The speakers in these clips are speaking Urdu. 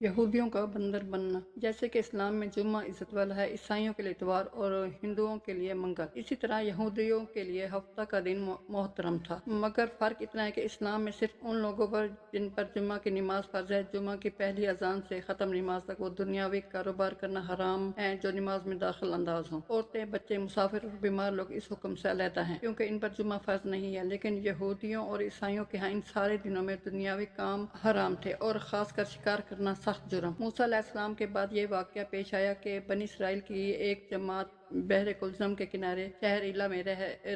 یہودیوں کا بندر بننا۔ جیسے کہ اسلام میں جمعہ عزت والا ہے، عیسائیوں کے لیے اتوار اور ہندوؤں کے لیے منگل، اسی طرح یہودیوں کے لیے ہفتہ کا دن محترم تھا۔ مگر فرق اتنا ہے کہ اسلام میں صرف ان لوگوں پر جن پر جمعہ کی نماز فرض ہے، جمعہ کی پہلی اذان سے ختم نماز تک وہ دنیاوی کاروبار کرنا حرام ہے جو نماز میں داخل انداز ہوں۔ عورتیں، بچے، مسافر اور بیمار لوگ اس حکم سے علیحدہ ہیں کیونکہ ان پر جمعہ فرض نہیں ہے، لیکن یہودیوں اور عیسائیوں کے ہاں ان سارے دنوں میں دنیاوی کام حرام تھے اور خاص کر شکار کرنا سخت جرم۔ موسیٰ علیہ السلام کے بعد یہ واقعہ پیش آیا کہ بنی اسرائیل کی ایک جماعت بحر کلثم کے کنارے شہر ایلا میں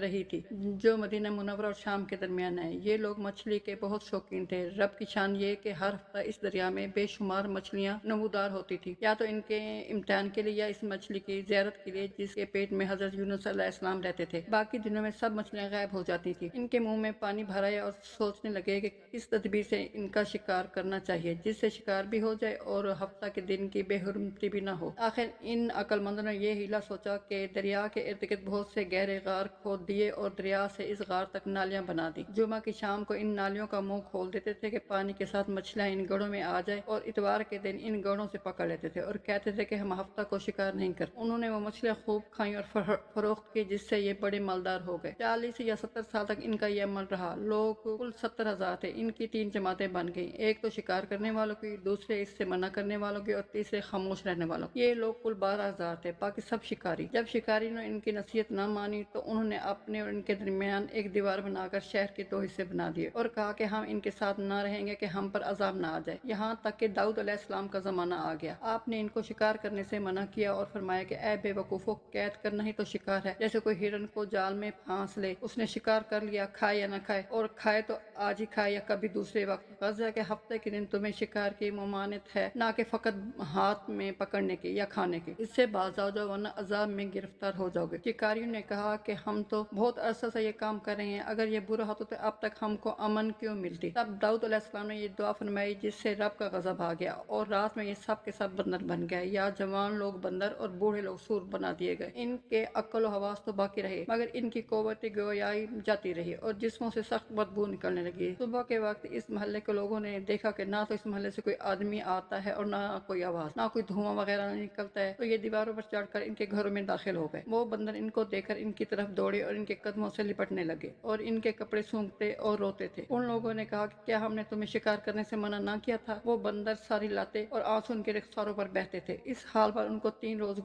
رہی تھی جو مدینہ منورہ اور شام کے درمیان ہے۔ یہ لوگ مچھلی کے بہت شوقین تھے۔ رب کی شان یہ کہ ہر ہفتہ اس دریا میں بے شمار مچھلیاں نمودار ہوتی تھی، یا تو ان کے امتحان کے لیے یا اس مچھلی کی زیارت کے لیے جس کے پیٹ میں حضرت یونس علیہ السلام رہتے تھے۔ باقی دنوں میں سب مچھلیاں غائب ہو جاتی تھی۔ ان کے منہ میں پانی بھر آیا اور سوچنے لگے کہ کس تدبیر سے ان کا شکار کرنا چاہیے جس سے شکار بھی ہو جائے اور ہفتہ کے دن کی بے حرمتی بھی نہ ہو۔ آخر ان عقل مندوں نے یہ ہیلا سوچا کہ دریا کے ارد گرد بہت سے گہرے غار کھود دیے اور دریا سے اس غار تک نالیاں بنا دی۔ جمعہ کی شام کو ان نالیوں کا منہ کھول دیتے تھے کہ پانی کے ساتھ مچھلیاں ان گڑھوں میں آ جائے اور اتوار کے دن ان گڑھوں سے پکڑ لیتے تھے اور کہتے تھے کہ ہم ہفتہ کو شکار نہیں کرتے۔ انہوں نے وہ مچھلیاں خوب کھائیں اور فروخت کی جس سے یہ بڑے مالدار ہو گئے۔ 40 یا 70 سال تک ان کا یہ عمل رہا۔ لوگ کل 70,000 تھے۔ ان کی 3 جماعتیں بن گئیں، ایک تو شکار کرنے والوں کی، دوسرے اس سے منع کرنے والوں کی اور تیسرے خاموش رہنے والوں کی۔ یہ لوگ کل 12,000 تھے، باقی سب شکاری۔ جب شکاری نے ان کی نصیحت نہ مانی تو انہوں نے اپنے اور ان کے درمیان ایک دیوار بنا کر شہر کے 2 حصے بنا دیے اور کہا کہ ہم ان کے ساتھ نہ رہیں گے کہ ہم پر عذاب نہ آ جائے۔ یہاں تک کہ داؤد علیہ السلام کا زمانہ آ گیا۔ آپ نے ان کو شکار کرنے سے منع کیا اور فرمایا کہ اے بے وقوفو، قید کرنا ہی تو شکار ہے۔ جیسے کوئی ہرن کو جال میں پھانس لے، اس نے شکار کر لیا، کھائے یا نہ کھائے، اور کھائے تو آج ہی کھائے یا کبھی دوسرے وقت۔ غرض ہے کہ ہفتے کے دن تمہیں شکار کی ممانعت ہے، نہ کہ فقط ہاتھ میں پکڑنے کی یا کھانے کی۔ اس سے باز آ جاؤ ورنہ عذاب میں گرفتار ہو جاؤ گے۔ شکاریوں نے کہا کہ ہم تو بہت عرصہ سے یہ کام کر رہے ہیں، اگر یہ برا ہوتا تو اب تک ہم کو امن کیوں ملتی۔ تب داؤد علیہ السلام نے یہ دعا فرمائی جس سے رب کا غضب آ گیا اور رات میں یہ سب کے سب بندر بن گئے، یا جوان لوگ بندر اور بوڑھے لوگ سور بنا دیے گئے۔ ان کے عقل و حواس تو باقی رہے مگر ان کی قوت گویائی جاتی رہی اور جسموں سے سخت بدبو نکلنے لگی۔ صبح کے وقت اس محلے کے لوگوں نے دیکھا کہ نہ تو اس محلے سے کوئی آدمی آتا ہے اور نہ کوئی آواز، نہ کوئی دھواں وغیرہ نکلتا ہے، تو یہ دیواروں پر چڑھ کر ان کے گھروں میں داخل ہو گئے۔ وہ بندر ان کو دیکھ کر ان کی طرف دوڑے اور ان کے قدموں سے لپٹنے لگے اور ان کے کپڑے سونگھتے اور روتے تھے۔ ان لوگوں نے کہا کہ کیا ہم نے تمہیں شکار کرنے سے منع نہ کیا تھا؟ وہ بندر ساری لاتے اور آنسو ان کے رخساروں پر بہتے تھے۔ اس حال پر ان کو 3 روز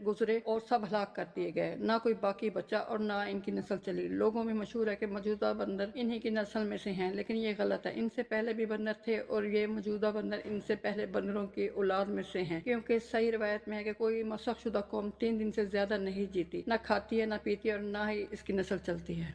گزرے اور سب ہلاک کر دیے گئے، نہ کوئی باقی بچا اور نہ ان کی نسل چلی۔ لوگوں میں مشہور ہے کہ موجودہ بندر انہی کی نسل میں سے ہیں، لیکن یہ غلط ہے۔ ان سے پہلے بھی بندر تھے اور یہ موجودہ بندر ان سے پہلے بندروں کی اولاد میں سے ہیں، کیونکہ صحیح روایت میں ہے کہ کوئی مسخ شدہ قوم 3 دن سے زیادہ نہیں جیتی، نہ کھاتی ہے، نہ پیتی ہے اور نہ ہی اس کی نسل چلتی ہے۔